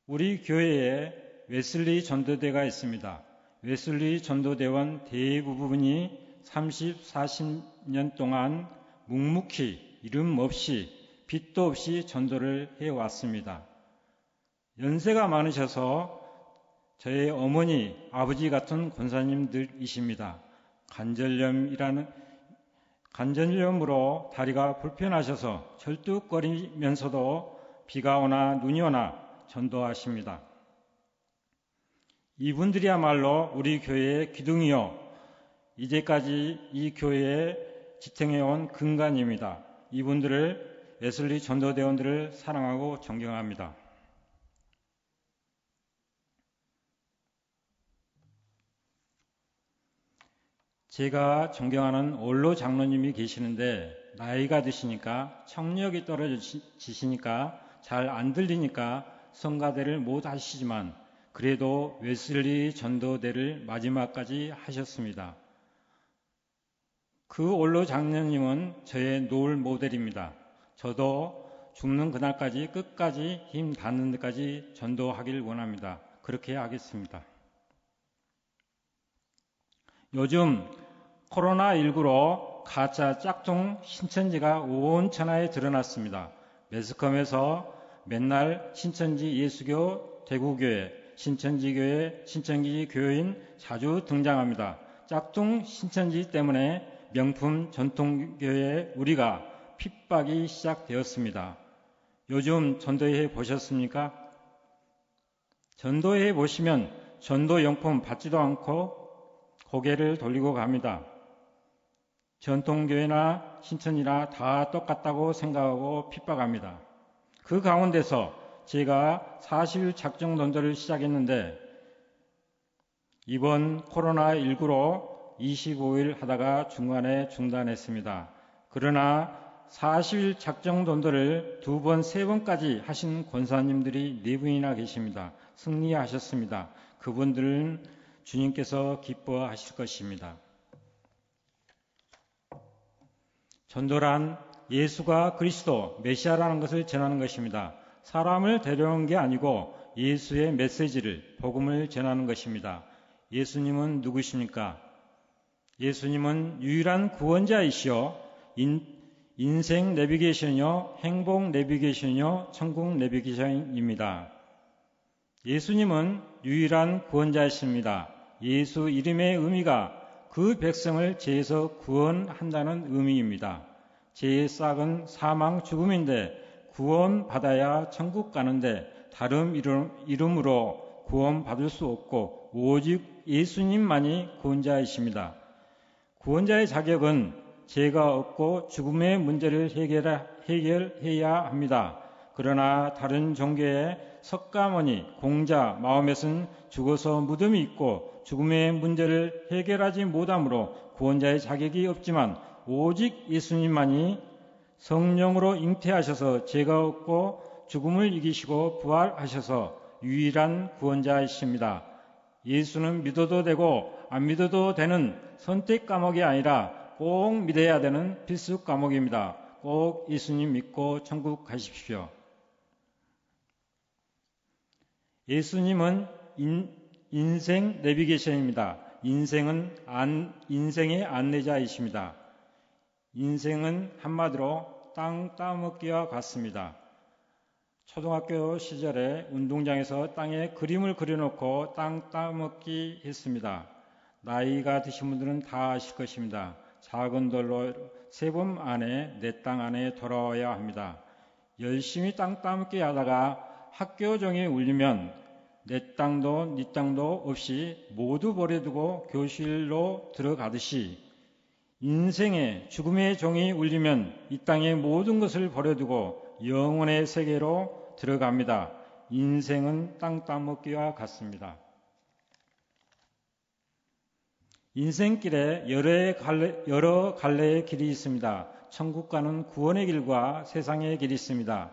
우리 교회에 웨슬리 전도대가 있습니다. 웨슬리 전도대원 대부분이 30, 40년 동안 묵묵히 이름 없이 빚도 없이 전도를 해왔습니다. 연세가 많으셔서 저의 어머니, 아버지 같은 권사님들이십니다. 관절염으로 다리가 불편하셔서 절뚝거리면서도 비가 오나 눈이 오나 전도하십니다. 이분들이야말로 우리 교회의 기둥이요, 이제까지 이 교회에 지탱해온 근간입니다. 이분들을, 웨슬리 전도대원들을 사랑하고 존경합니다. 제가 존경하는 원로 장로님이 계시는데 나이가 드시니까 청력이 떨어지시니까 잘 안 들리니까 성가대를 못 하시지만 그래도 웨슬리 전도대를 마지막까지 하셨습니다. 그 원로 장로님은 저의 롤 모델입니다. 저도 죽는 그날까지 끝까지 힘 닿는 데까지 전도하길 원합니다. 그렇게 하겠습니다. 요즘 코로나19로 가짜 짝퉁 신천지가 온 천하에 드러났습니다. 매스컴에서 맨날 신천지 예수교 대구교회, 신천지교회, 신천지 교인 자주 등장합니다. 짝퉁 신천지 때문에 명품 전통교회 우리가 핍박이 시작되었습니다. 요즘 전도회 보셨습니까? 전도회 보시면 전도용품 받지도 않고 고개를 돌리고 갑니다. 전통교회나 신천지나 다 똑같다고 생각하고 핍박합니다. 그 가운데서 제가 40일 작정론도를 시작했는데 이번 코로나19로 25일 하다가 중간에 중단했습니다. 그러나 40일 작정론도를 2번, 3번까지 하신 권사님들이 4분이나 계십니다. 승리하셨습니다. 그분들은 주님께서 기뻐하실 것입니다. 전도란 예수가 그리스도, 메시아라는 것을 전하는 것입니다. 사람을 데려오는 게 아니고 예수의 메시지를, 복음을 전하는 것입니다. 예수님은 누구십니까? 예수님은 유일한 구원자이시오, 인생 내비게이션이요, 행복 내비게이션이요, 천국 내비게이션입니다. 예수님은 유일한 구원자이십니다. 예수 이름의 의미가 그 백성을 죄에서 구원한다는 의미입니다. 죄의 싹은 사망 죽음인데 구원받아야 천국 가는데 다른 이름으로 구원받을 수 없고 오직 예수님만이 구원자이십니다. 구원자의 자격은 죄가 없고 죽음의 문제를 해결해야 합니다. 그러나 다른 종교의 석가모니, 공자, 마호멧은 죽어서 무덤이 있고 죽음의 문제를 해결하지 못하므로 구원자의 자격이 없지만 오직 예수님만이 성령으로 잉태하셔서 죄가 없고 죽음을 이기시고 부활하셔서 유일한 구원자이십니다. 예수는 믿어도 되고 안 믿어도 되는 선택 과목이 아니라 꼭 믿어야 되는 필수 과목입니다. 꼭 예수님 믿고 천국 가십시오. 예수님은 인생 내비게이션입니다. 인생의 안내자이십니다. 인생은 한마디로 땅 따먹기와 같습니다. 초등학교 시절에 운동장에서 땅에 그림을 그려놓고 땅 따먹기 했습니다. 나이가 드신 분들은 다 아실 것입니다. 작은 돌로 3번 안에 내 땅 안에 돌아와야 합니다. 열심히 땅 따먹기 하다가 학교 종이 울리면 내 땅도 네 땅도 없이 모두 버려두고 교실로 들어가듯이 인생의 죽음의 종이 울리면 이 땅의 모든 것을 버려두고 영혼의 세계로 들어갑니다. 인생은 땅 따먹기와 같습니다. 인생길에 여러 갈래의 길이 있습니다. 천국 가는 구원의 길과 세상의 길이 있습니다.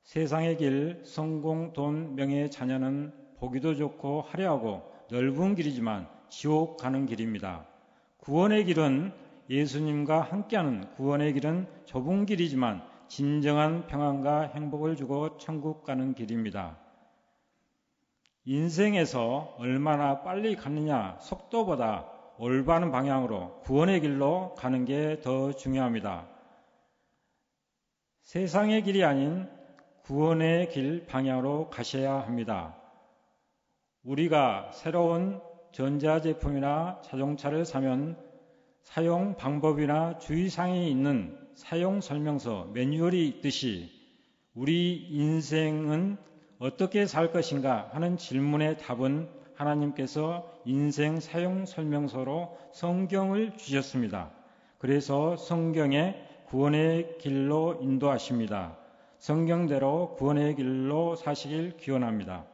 세상의 길, 성공, 돈, 명예, 자녀는 보기도 좋고 화려하고 넓은 길이지만 지옥 가는 길입니다. 구원의 길은 예수님과 함께하는 구원의 길은 좁은 길이지만 진정한 평안과 행복을 주고 천국 가는 길입니다. 인생에서 얼마나 빨리 가느냐 속도보다 올바른 방향으로 구원의 길로 가는 게 더 중요합니다. 세상의 길이 아닌 구원의 길 방향으로 가셔야 합니다. 우리가 새로운 전자제품이나 자동차를 사면 사용 방법이나 주의사항이 있는 사용 설명서 매뉴얼이 있듯이 우리 인생은 어떻게 살 것인가 하는 질문의 답은 하나님께서 인생 사용 설명서로 성경을 주셨습니다. 그래서 성경에 구원의 길로 인도하십니다. 성경대로 구원의 길로 사시길 기원합니다.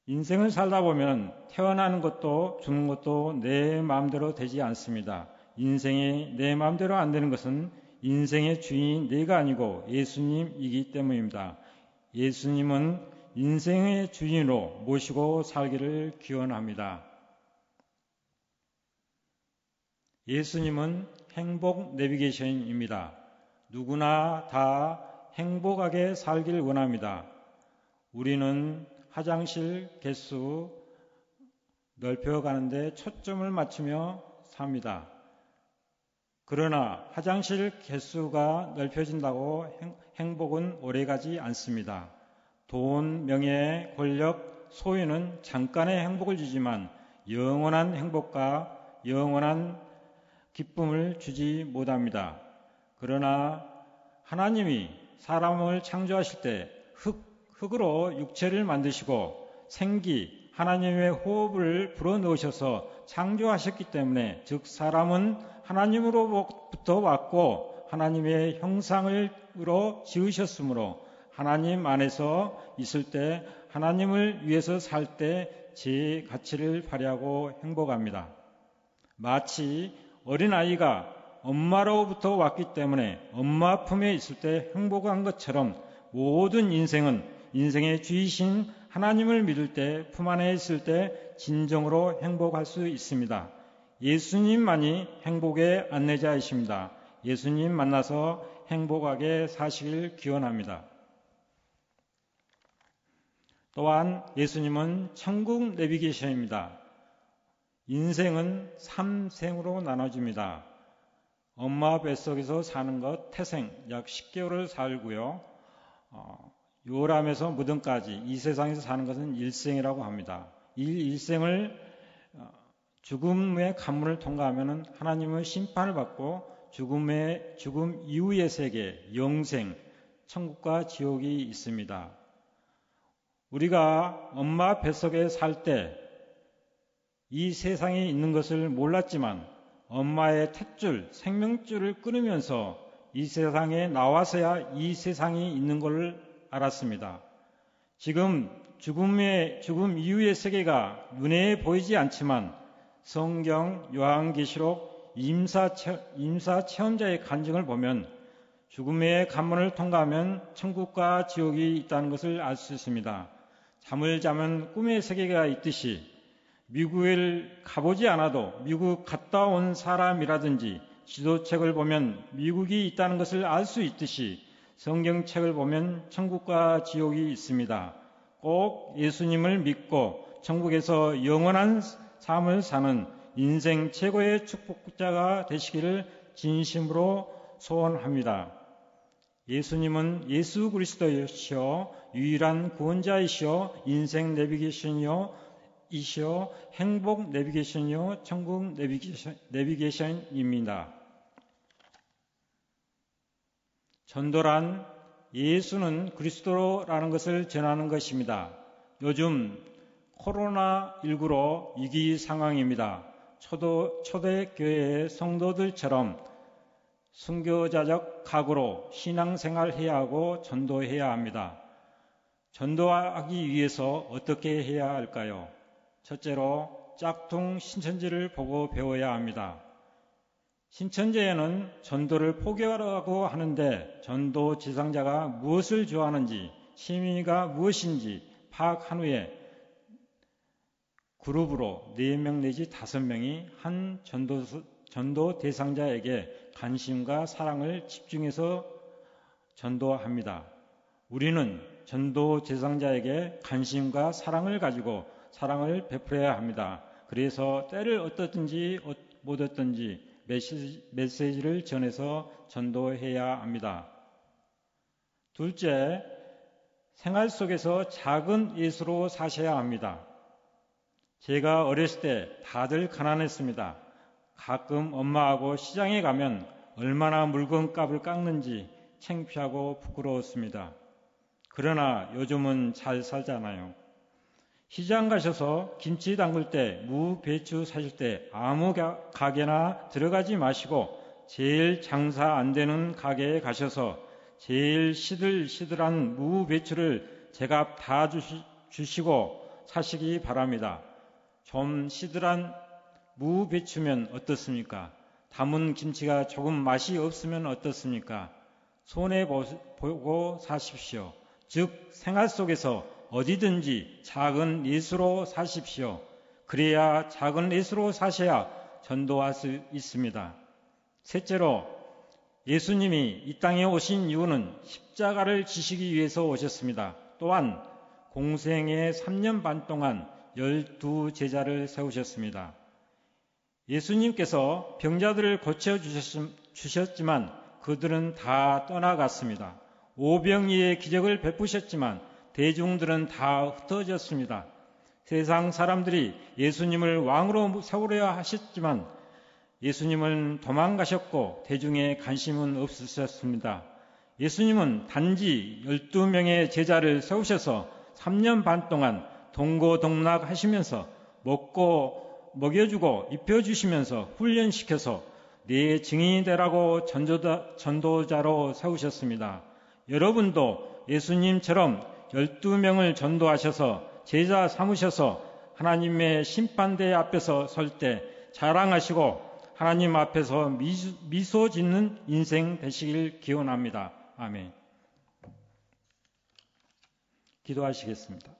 인생을 살다 보면 태어나는 것도 죽는 것도 내 마음대로 되지 않습니다. 인생이 내 마음대로 안 되는 것은 인생의 주인이 내가 아니고 예수님이기 때문입니다. 예수님은 인생의 주인으로 모시고 살기를 기원합니다. 예수님은 행복 내비게이션입니다. 누구나 다 행복하게 살길 원합니다. 우리는 화장실 개수 넓혀가는데 초점을 맞추며 삽니다. 그러나 화장실 개수가 넓혀진다고 행복은 오래가지 않습니다. 돈, 명예, 권력, 소유는 잠깐의 행복을 주지만 영원한 행복과 영원한 기쁨을 주지 못합니다. 그러나 하나님이 사람을 창조하실 때 흙으로 육체를 만드시고 생기, 하나님의 호흡을 불어넣으셔서 창조하셨기 때문에 즉 사람은 하나님으로부터 왔고 하나님의 형상으로 지으셨으므로 하나님 안에서 있을 때 하나님을 위해서 살 때 제 가치를 발휘하고 행복합니다. 마치 어린아이가 엄마로부터 왔기 때문에 엄마 품에 있을 때 행복한 것처럼 모든 인생은 인생의 주이신 하나님을 믿을 때 품 안에 있을 때 진정으로 행복할 수 있습니다. 예수님만이 행복의 안내자이십니다. 예수님 만나서 행복하게 사시길 기원합니다. 또한 예수님은 천국 내비게이션입니다. 인생은 3생으로 나눠집니다. 엄마 뱃속에서 사는 것 태생 약 10개월을 살고요. 요람에서 무덤까지 이 세상에서 사는 것은 일생이라고 합니다. 이 일생을 죽음의 관문을 통과하면 하나님의 심판을 받고 죽음 이후의 세계, 영생, 천국과 지옥이 있습니다. 우리가 엄마 뱃속에 살 때 이 세상에 있는 것을 몰랐지만 엄마의 탯줄, 생명줄을 끊으면서 이 세상에 나와서야 이 세상이 있는 것을 알았습니다. 지금 죽음 이후의 세계가 눈에 보이지 않지만 성경 요한계시록 임사 체험자의 간증을 보면 죽음의 관문을 통과하면 천국과 지옥이 있다는 것을 알 수 있습니다. 잠을 자면 꿈의 세계가 있듯이 미국을 가보지 않아도 미국 갔다 온 사람이라든지 지도책을 보면 미국이 있다는 것을 알 수 있듯이 성경책을 보면 천국과 지옥이 있습니다. 꼭 예수님을 믿고 천국에서 영원한 삶을 사는 인생 최고의 축복자가 되시기를 진심으로 소원합니다. 예수님은 예수 그리스도이시여 유일한 구원자이시여 인생 내비게이션이요 행복 내비게이션이요 천국 내비게이션입니다. 전도란 예수는 그리스도라는 것을 전하는 것입니다. 요즘 코로나19로 위기 상황입니다. 초대교회의 성도들처럼 순교자적 각오로 신앙생활해야 하고 전도해야 합니다. 전도하기 위해서 어떻게 해야 할까요? 첫째로 짝퉁 신천지를 보고 배워야 합니다. 신천지에는 전도를 포기하라고 하는데 전도 지상자가 무엇을 좋아하는지 심의가 무엇인지 파악한 후에 그룹으로 4명 내지 5명이 한 전도 대상자에게 관심과 사랑을 집중해서 전도합니다. 우리는 전도 대상자에게 관심과 사랑을 가지고 사랑을 베풀어야 합니다. 그래서 때를 어떻든지 못 어떤지 메시지를 전해서 전도해야 합니다. 둘째, 생활 속에서 작은 예수로 사셔야 합니다. 제가 어렸을 때 다들 가난했습니다. 가끔 엄마하고 시장에 가면 얼마나 물건값을 깎는지 창피하고 부끄러웠습니다. 그러나 요즘은 잘 살잖아요. 시장 가셔서 김치 담글 때, 무, 배추 사실 때 아무 가게나 들어가지 마시고 제일 장사 안 되는 가게에 가셔서 제일 시들시들한 무, 배추를 제값 다 주시고 사시기 바랍니다. 좀 시들한 무, 배추면 어떻습니까? 담은 김치가 조금 맛이 없으면 어떻습니까? 손해보고 사십시오. 즉 생활 속에서 어디든지 작은 예수로 사십시오. 그래야 작은 예수로 사셔야 전도할 수 있습니다. 셋째로, 예수님이 이 땅에 오신 이유는 십자가를 지시기 위해서 오셨습니다. 또한 공생의 3년 반 동안 12제자를 세우셨습니다. 예수님께서 병자들을 고쳐주셨지만 그들은 다 떠나갔습니다. 오병이의 기적을 베푸셨지만 대중들은 다 흩어졌습니다. 세상 사람들이 예수님을 왕으로 세우려 하셨지만 예수님은 도망가셨고 대중의 관심은 없으셨습니다. 예수님은 단지 12명의 제자를 세우셔서 3년 반 동안 동고동락 하시면서 먹여주고 입혀주시면서 훈련시켜서 네 증인이 되라고 전도자로 세우셨습니다. 여러분도 예수님처럼 12명을 전도하셔서 제자 삼으셔서 하나님의 심판대 앞에서 설 때 자랑하시고 하나님 앞에서 미소 짓는 인생 되시길 기원합니다. 아멘. 기도하시겠습니다.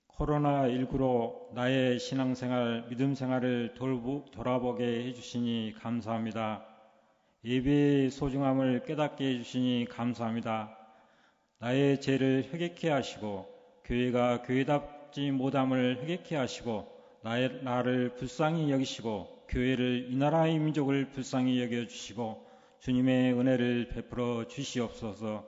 코로나19로 나의 신앙생활, 믿음생활을 돌아보게 해주시니 감사합니다. 예배의 소중함을 깨닫게 해주시니 감사합니다. 나의 죄를 회개케 하시고 교회가 교회답지 못함을 회개케 하시고 나를 불쌍히 여기시고 교회를 이 나라의 민족을 불쌍히 여겨주시고 주님의 은혜를 베풀어 주시옵소서.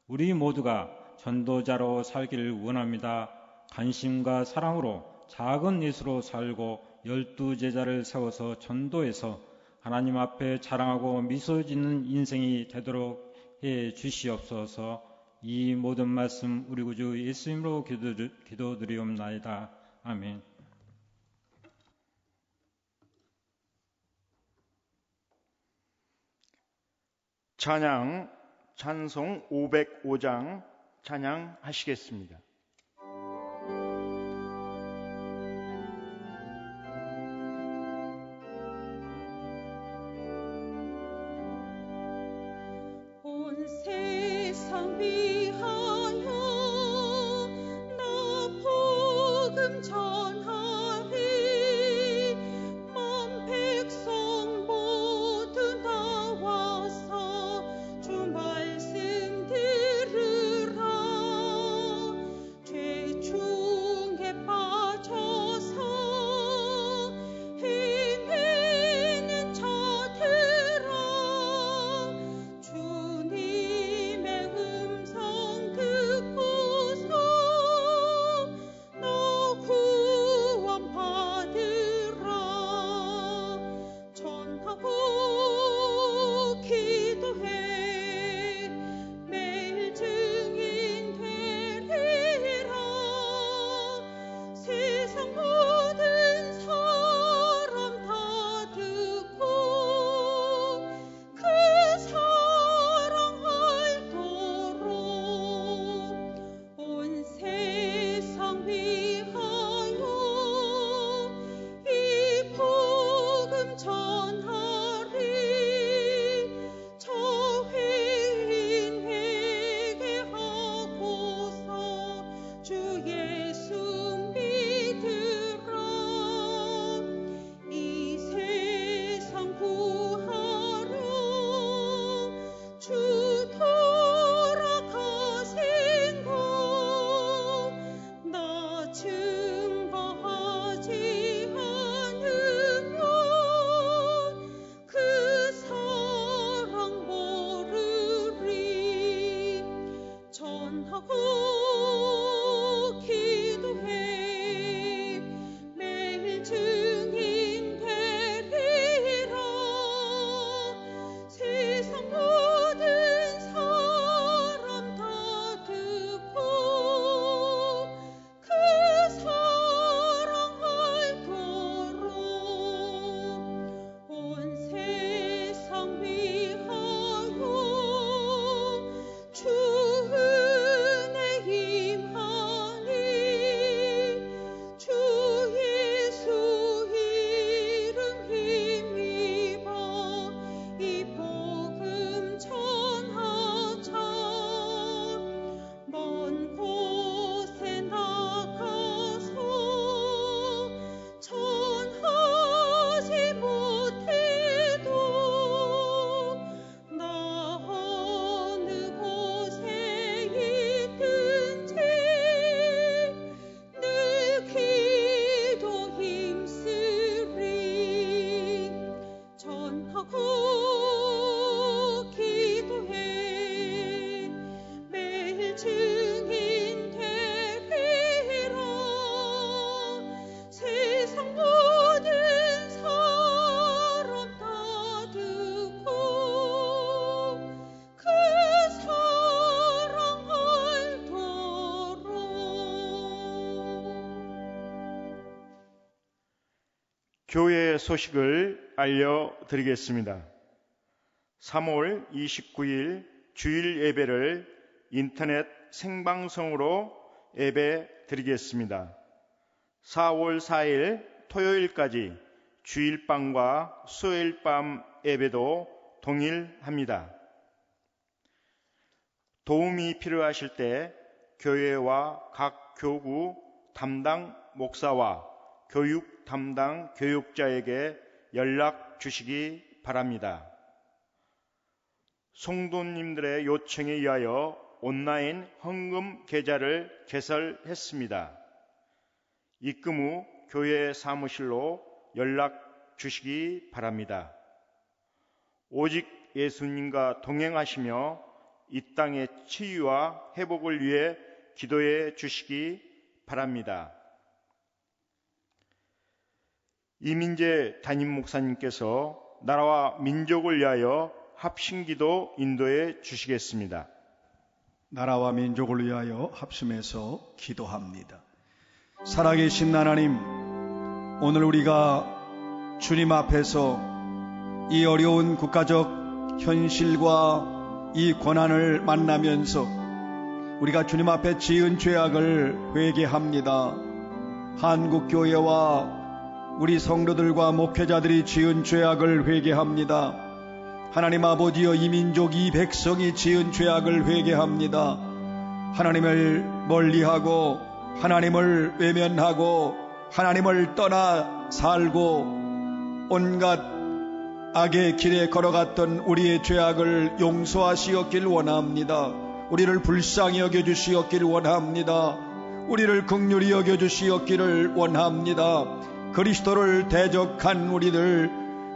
우리 모두가 전도자로 살기를 원합니다. 관심과 사랑으로 작은 예수로 살고 12제자를 세워서 전도해서 하나님 앞에 자랑하고 미소 짓는 인생이 되도록 해 주시옵소서. 이 모든 말씀 우리 구주 예수님으로 기도드리옵나이다. 아멘. 찬송 505장 찬양하시겠습니다. 온 세상 위하여 나 복음 전하리. 만 백성 모두 나와서 주 말씀 들으라. 교회 소식을 알려드리겠습니다. 3월 29일 주일 예배를 인터넷 생방송으로 예배 드리겠습니다. 4월 4일 토요일까지 주일밤과 수요일밤 예배도 동일합니다. 도움이 필요하실 때 교회와 각 교구 담당 목사와 교육 담당 교육자에게 연락 주시기 바랍니다. 성도님들의 요청에 의하여 온라인 헌금 계좌를 개설했습니다. 입금 후 교회 사무실로 연락 주시기 바랍니다. 오직 예수님과 동행하시며 이 땅의 치유와 회복을 위해 기도해 주시기 바랍니다. 이민재 담임 목사님께서 나라와 민족을 위하여 합심기도 인도해 주시겠습니다. 나라와 민족을 위하여 합심해서 기도합니다. 살아계신 하나님, 오늘 우리가 주님 앞에서 이 어려운 국가적 현실과 이 고난을 만나면서 우리가 주님 앞에 지은 죄악을 회개합니다. 한국교회와 우리 성도들과 목회자들이 지은 죄악을 회개합니다. 하나님 아버지여, 이 민족 이 백성이 지은 죄악을 회개합니다. 하나님을 멀리하고 하나님을 외면하고 하나님을 떠나 살고 온갖 악의 길에 걸어갔던 우리의 죄악을 용서하시었길 원합니다. 우리를 불쌍히 여겨주시었길 원합니다. 우리를 긍휼히 여겨주시었기를 원합니다. 그리스도를 대적한 우리들,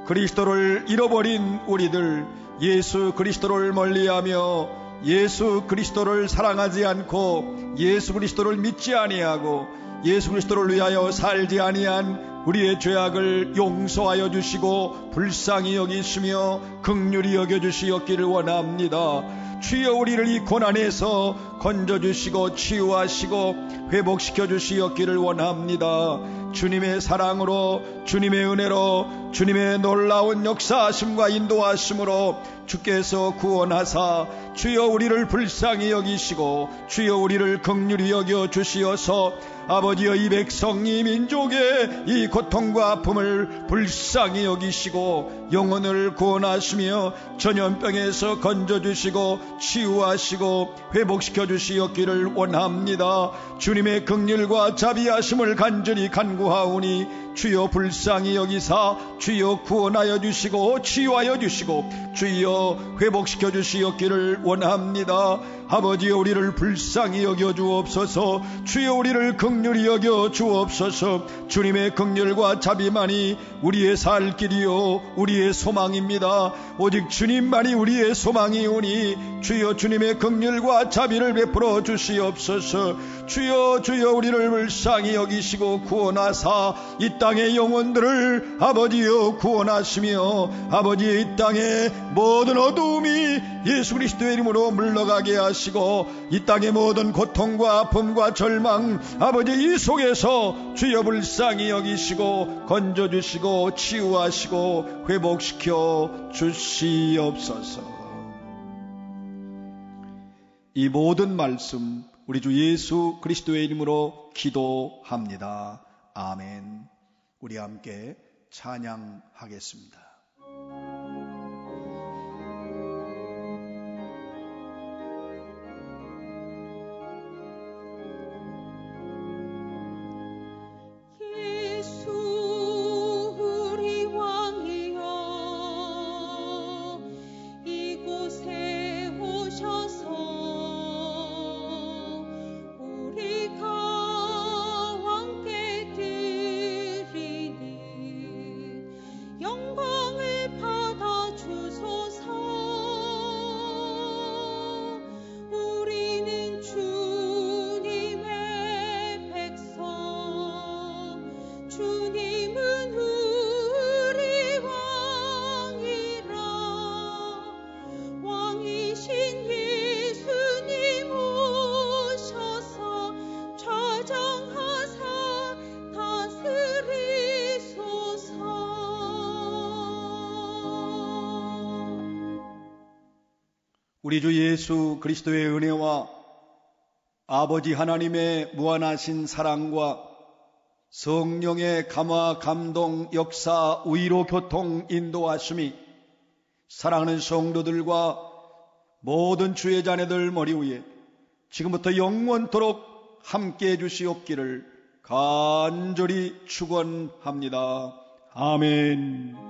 그리스도를 잃어버린 우리들, 예수 그리스도를 멀리하며 예수 그리스도를 사랑하지 않고 예수 그리스도를 믿지 아니하고 예수 그리스도를 위하여 살지 아니한 우리의 죄악을 용서하여 주시고 불쌍히 여기시며 긍휼히 여겨주시었기를 원합니다. 주여, 우리를 이 고난에서 건져주시고 치유하시고 회복시켜 주시었기를 원합니다. 주님의 사랑으로, 주님의 은혜로, 주님의 놀라운 역사하심과 인도하심으로 주께서 구원하사 주여 우리를 불쌍히 여기시고 주여 우리를 긍휼히 여겨 주시어서 아버지여, 이 백성 이 민족의 이 고통과 아픔을 불쌍히 여기시고 영혼을 구원하시며 전염병에서 건져주시고 치유하시고 회복시켜 주시었기를 원합니다. 주님의 긍휼과 자비하심을 간절히 간구하오니 주여 불쌍히 여기사 주여 구원하여 주시고 치유하여 주시고 주여 회복시켜 주시었기를 원합니다. 아버지여, 우리를 불쌍히 여겨 주옵소서. 주여 우리를 긍휼히 여겨 주옵소서. 주님의 긍휼과 자비만이 우리의 살 길이요 우리의 소망입니다. 오직 주님만이 우리의 소망이오니 주여 주님의 긍휼과 자비를 베풀어 주시옵소서. 주여 주여 우리를 불쌍히 여기시고 구원하사 이 땅의 영혼들을 아버지여 구원하시며 아버지의 이 땅의 모든 어두움이 예수 그리스도의 이름으로 물러가게 하시고 이 땅의 모든 고통과 아픔과 절망 아버지 이 속에서 주여 불쌍히 여기시고 건져주시고 치유하시고 회복시켜 주시옵소서. 이 모든 말씀 우리 주 예수 그리스도의 이름으로 기도합니다. 아멘. 우리 함께 찬양하겠습니다. 영광 우리 주 예수 그리스도의 은혜와 아버지 하나님의 무한하신 사랑과 성령의 감화, 감동, 역사, 위로, 교통, 인도하심이 사랑하는 성도들과 모든 주의 자녀들 머리 위에 지금부터 영원토록 함께해 주시옵기를 간절히 축원합니다. 아멘.